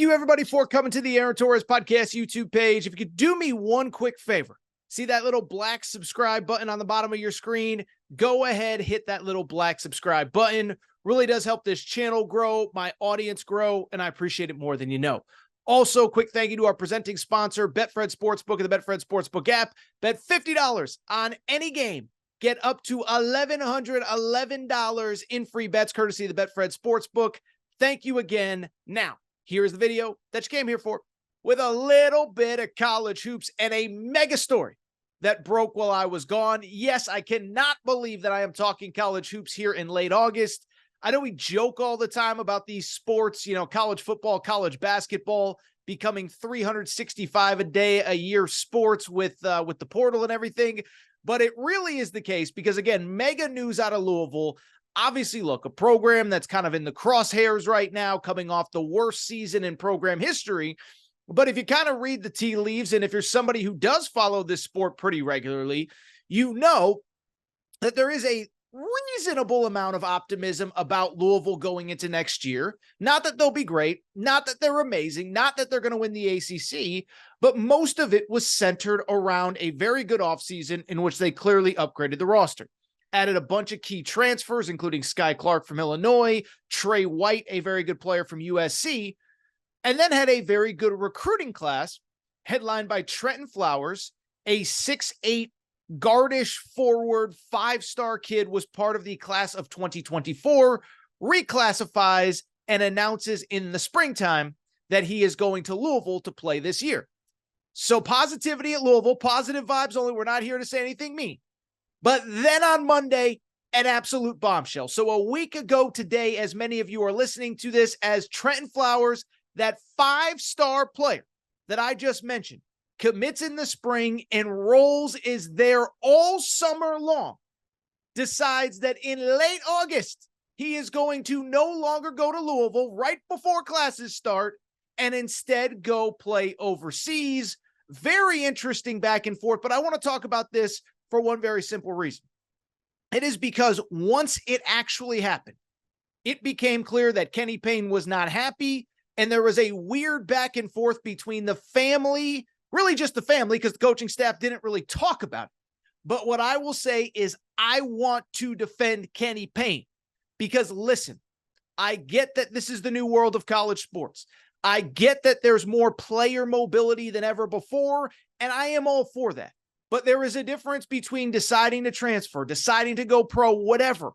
you, everybody, for coming to the Aaron Torres Podcast YouTube page. If you could do me one quick favor, see that little black subscribe button on the bottom of your screen? Go ahead, hit that little black subscribe button. Really does help this channel grow, my audience grow, and I appreciate it more than you know. Also, quick thank you to our presenting sponsor, Betfred Sportsbook and the Betfred Sportsbook app. Bet $50 on any game. Get up to $1,111 in free bets courtesy of the Betfred Sportsbook. Thank you again. Now, here's the video that you came here for, with a little bit of college hoops and a mega story that broke while I was gone. Yes, I cannot believe that I am talking college hoops here in late August. I know we joke all the time about these sports, college football, college basketball becoming 365 a day a year sports with the portal and everything. But it really is the case because, again, mega news out of Louisville. Obviously, look, a program that's kind of in the crosshairs right now, coming off the worst season in program history. But if you kind of read the tea leaves, and if you're somebody who does follow this sport pretty regularly, you know that there is a reasonable amount of optimism about Louisville going into next year. Not that they'll be great, not that they're amazing, not that they're going to win the ACC, but most of it was centered around a very good offseason in which they clearly upgraded the roster. Added a bunch of key transfers, including Sky Clark from Illinois, Trey White, a very good player from USC, and then had a very good recruiting class headlined by Trenton Flowers, a 6'8", guardish forward, 5-star kid, was part of the class of 2024, reclassifies and announces in the springtime that he is going to Louisville to play this year. So positivity at Louisville, positive vibes only. We're not here to say anything mean. But then on Monday, an absolute bombshell. So a week ago today, as many of you are listening to this, as Trenton Flowers, that 5-star player that I just mentioned, commits in the spring, enrolls, is there all summer long, decides that in late August, he is going to no longer go to Louisville right before classes start and instead go play overseas. Very interesting back and forth, but I want to talk about this for one very simple reason. It is because once it actually happened, it became clear that Kenny Payne was not happy, and there was a weird back and forth between the family, really just the family, because the coaching staff didn't really talk about it. But what I will say is I want to defend Kenny Payne because, listen, I get that this is the new world of college sports. I get that there's more player mobility than ever before, and I am all for that. But there is a difference between deciding to transfer, deciding to go pro, whatever,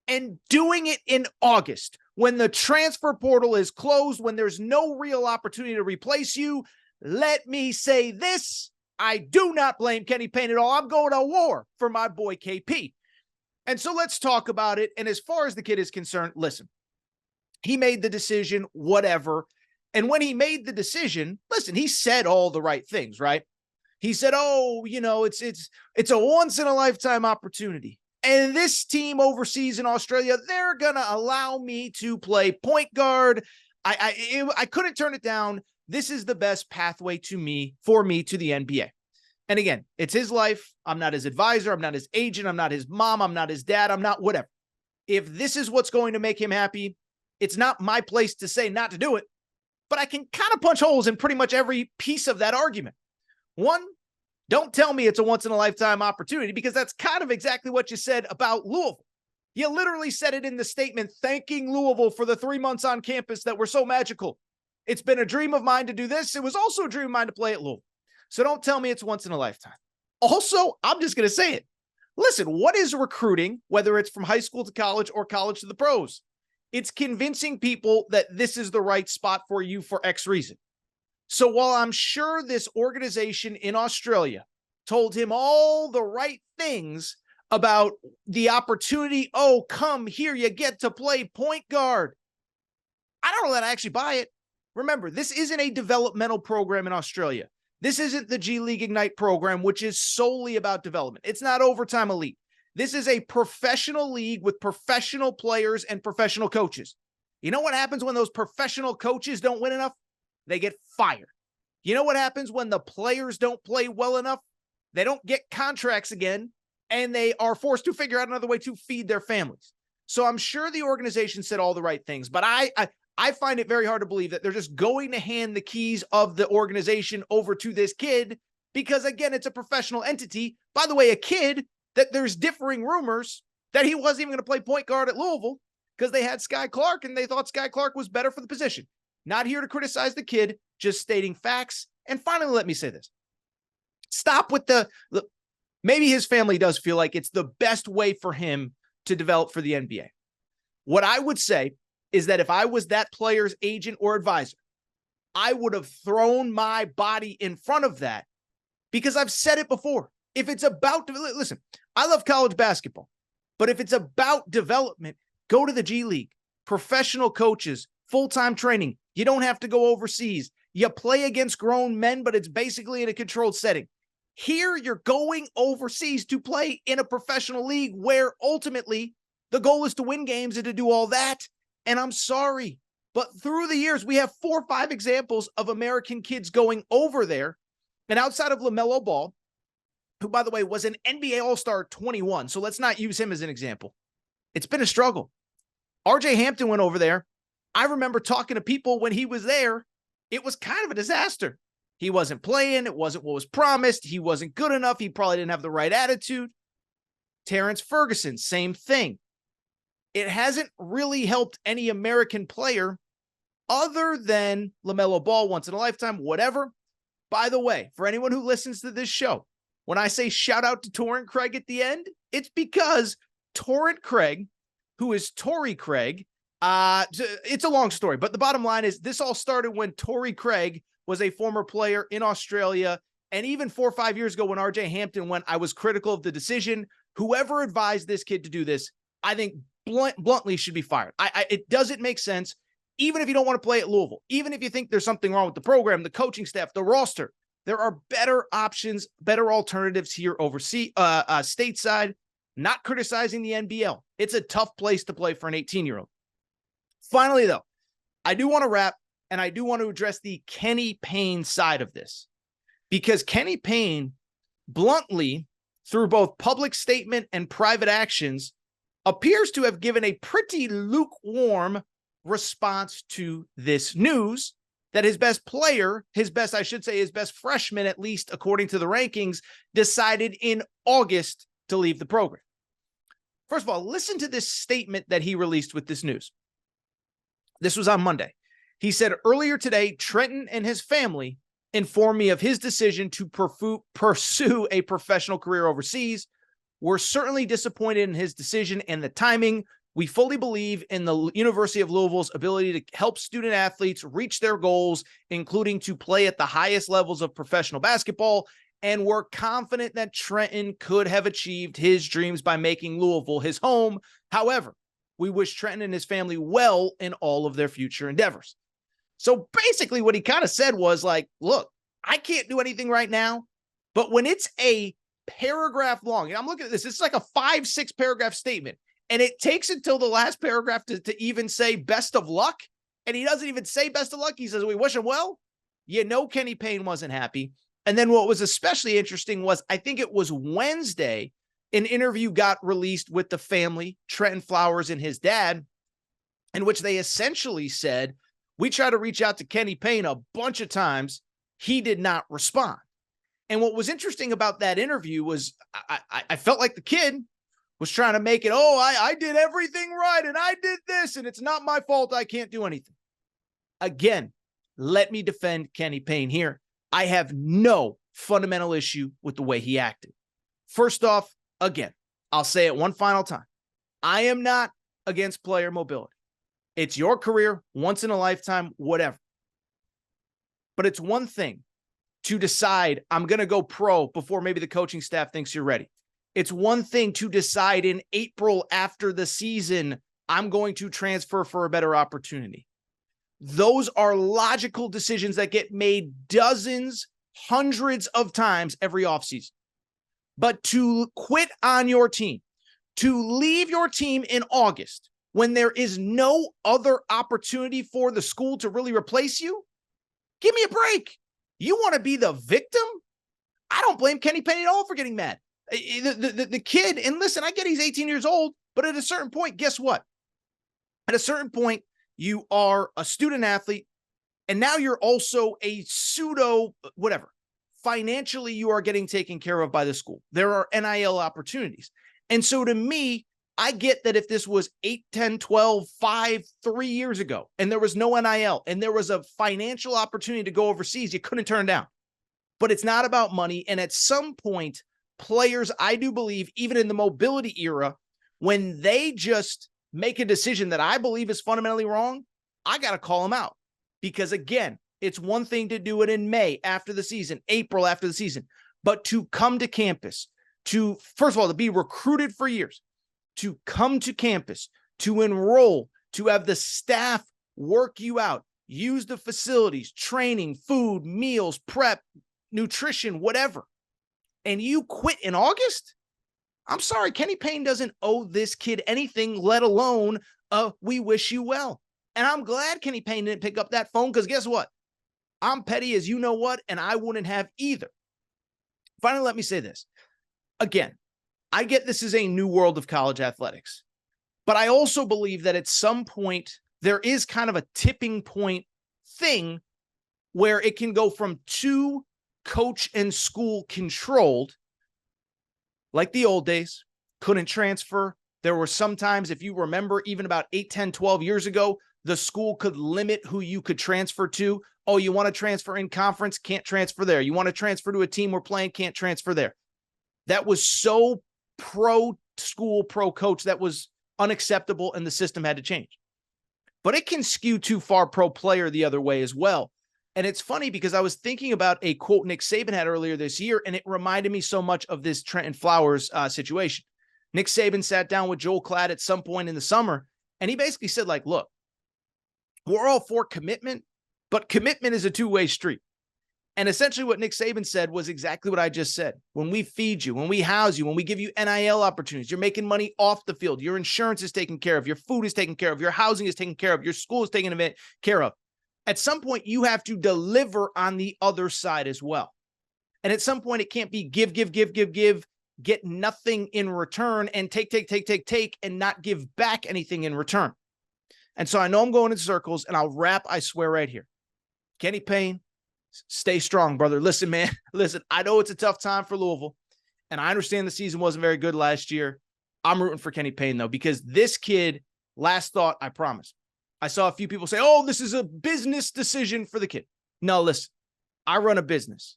and doing it in August when the transfer portal is closed, when there's no real opportunity to replace you. Let me say this. I do not blame Kenny Payne at all. I'm going to war for my boy KP. And so let's talk about it. And as far as the kid is concerned, listen, he made the decision, whatever. And when he made the decision, listen, he said all the right things, right? He said, oh, it's a once-in-a-lifetime opportunity. And this team overseas in Australia, they're going to allow me to play point guard. I couldn't turn it down. This is the best pathway for me to the NBA. And again, it's his life. I'm not his advisor. I'm not his agent. I'm not his mom. I'm not his dad. I'm not whatever. If this is what's going to make him happy, it's not my place to say not to do it. But I can kind of punch holes in pretty much every piece of that argument. One, don't tell me it's a once-in-a-lifetime opportunity, because that's kind of exactly what you said about Louisville. You literally said it in the statement, thanking Louisville for the 3 months on campus that were so magical. It's been a dream of mine to do this. It was also a dream of mine to play at Louisville. So don't tell me it's once in a lifetime. Also, I'm just going to say it. Listen, what is recruiting, whether it's from high school to college or college to the pros? It's convincing people that this is the right spot for you for X reason. So while I'm sure this organization in Australia told him all the right things about the opportunity, oh, come here, you get to play point guard, I don't know that I actually buy it. Remember, this isn't a developmental program in Australia. This isn't the G League Ignite program, which is solely about development. It's not overtime elite. This is a professional league with professional players and professional coaches. You know what happens when those professional coaches don't win enough? They get fired. You know what happens when the players don't play well enough? They don't get contracts again, and they are forced to figure out another way to feed their families. So I'm sure the organization said all the right things, but I I find it very hard to believe that they're just going to hand the keys of the organization over to this kid because, again, it's a professional entity. By the way, a kid that there's differing rumors that he wasn't even going to play point guard at Louisville because they had Sky Clark and they thought Sky Clark was better for the position. Not here to criticize the kid, just stating facts. And finally, let me say this. Stop with maybe his family does feel like it's the best way for him to develop for the NBA. What I would say is that if I was that player's agent or advisor, I would have thrown my body in front of that because I've said it before. If it's about, listen, I love college basketball, but if it's about development, go to the G League, professional coaches, full-time training. You don't have to go overseas. You play against grown men, but it's basically in a controlled setting. Here, you're going overseas to play in a professional league where ultimately the goal is to win games and to do all that. And I'm sorry, but through the years, we have 4 or 5 examples of American kids going over there. And outside of LaMelo Ball, who, by the way, was an NBA All-Star 21, so let's not use him as an example. It's been a struggle. RJ Hampton went over there. I remember talking to people when he was there. It was kind of a disaster. He wasn't playing. It wasn't what was promised. He wasn't good enough. He probably didn't have the right attitude. Terrence Ferguson, same thing. It hasn't really helped any American player other than LaMelo Ball once in a lifetime, whatever. By the way, for anyone who listens to this show, when I say shout out to Torrent Craig at the end, it's because Torrent Craig, who is Torrey Craig, it's a long story, but the bottom line is this all started when Torrey Craig was a former player in Australia. And even 4 or 5 years ago when RJ Hampton went, I was critical of the decision. Whoever advised this kid to do this, I think bluntly should be fired. It doesn't make sense. Even if you don't want to play at Louisville, even if you think there's something wrong with the program, the coaching staff, the roster, there are better options, better alternatives here overseas, stateside. Not criticizing the NBL. It's a tough place to play for an 18-year-old. Finally, though, I do want to wrap, and I do want to address the Kenny Payne side of this, because Kenny Payne, bluntly, through both public statement and private actions, appears to have given a pretty lukewarm response to this news that his best player, his best freshman, at least according to the rankings, decided in August to leave the program. First of all, listen to this statement that he released with this news. This was on Monday. He said, earlier today, Trenton and his family informed me of his decision to pursue a professional career overseas. We're certainly disappointed in his decision and the timing. We fully believe in the University of Louisville's ability to help student athletes reach their goals, including to play at the highest levels of professional basketball. And we're confident that Trenton could have achieved his dreams by making Louisville his home. However, we wish Trenton and his family well in all of their future endeavors. So basically what he kind of said was like, look, I can't do anything right now, but when it's a paragraph long, and I'm looking at this, it's like a 5-6 paragraph statement, and it takes until the last paragraph to even say best of luck, and he doesn't even say best of luck. He says, we wish him well. You know, Kenny Payne wasn't happy. And then what was especially interesting was, I think it was Wednesday, an interview got released with the family, Trenton Flowers and his dad, in which they essentially said, we tried to reach out to Kenny Payne a bunch of times. He did not respond. And what was interesting about that interview was I felt like the kid was trying to make it, I did everything right, and I did this, and it's not my fault. I can't do anything. Again, let me defend Kenny Payne here. I have no fundamental issue with the way he acted. First off, again, I'll say it one final time. I am not against player mobility. It's your career, once in a lifetime, whatever. But it's one thing to decide I'm going to go pro before maybe the coaching staff thinks you're ready. It's one thing to decide in April after the season, I'm going to transfer for a better opportunity. Those are logical decisions that get made dozens, hundreds of times every offseason. But to quit on your team, to leave your team in August when there is no other opportunity for the school to really replace you, give me a break. You want to be the victim? I don't blame Kenny Payne at all for getting mad. The kid, and listen, I get he's 18 years old, but at a certain point, guess what? At a certain point, you are a student athlete, and now you're also a pseudo whatever. Financially, you are getting taken care of by the school. There are NIL opportunities. And so to me, I get that if this was 8, 10, 12, 5, 3 years ago, and there was no NIL, and there was a financial opportunity to go overseas, you couldn't turn down. But it's not about money. And at some point, players, I do believe, even in the mobility era, when they just make a decision that I believe is fundamentally wrong, I got to call them out. Because again, it's one thing to do it in May after the season, April after the season, but to come to campus, to, first of all, to be recruited for years, to come to campus, to enroll, to have the staff work you out, use the facilities, training, food, meals, prep, nutrition, whatever, and you quit in August? I'm sorry, Kenny Payne doesn't owe this kid anything, let alone we wish you well. And I'm glad Kenny Payne didn't pick up that phone, because guess what? I'm petty as you know what, and I wouldn't have either. Finally, let me say this. Again, I get this is a new world of college athletics, but I also believe that at some point there is kind of a tipping point thing where it can go from too coach and school controlled, like the old days, couldn't transfer. There were sometimes, if you remember, even about 8, 10, 12 years ago, the school could limit who you could transfer to. Oh, you want to transfer in conference? Can't transfer there. You want to transfer to a team we're playing? Can't transfer there. That was so pro school, pro coach, that was unacceptable, and the system had to change. But it can skew too far pro player the other way as well. And it's funny because I was thinking about a quote Nick Saban had earlier this year, and it reminded me so much of this Trenton Flowers situation. Nick Saban sat down with Joel Klatt at some point in the summer, and he basically said, like, look, we're all for commitment, but commitment is a two-way street. And essentially what Nick Saban said was exactly what I just said. When we feed you, when we house you, when we give you NIL opportunities, you're making money off the field, your insurance is taken care of, your food is taken care of, your housing is taken care of, your school is taken care of. At some point, you have to deliver on the other side as well. And at some point, it can't be give, get nothing in return, and take, and not give back anything in return. And so I know I'm going in circles, and I'll wrap, I swear, right here. Kenny Payne, stay strong, brother. Listen, man, listen, I know it's a tough time for Louisville, and I understand the season wasn't very good last year. I'm rooting for Kenny Payne, though, because this kid, last thought, I promise. I saw a few people say, oh, this is a business decision for the kid. No, listen, I run a business.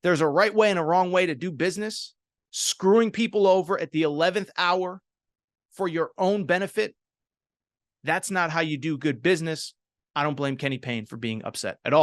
There's a right way and a wrong way to do business. Screwing people over at the 11th hour for your own benefit, that's not how you do good business. I don't blame Kenny Payne for being upset at all.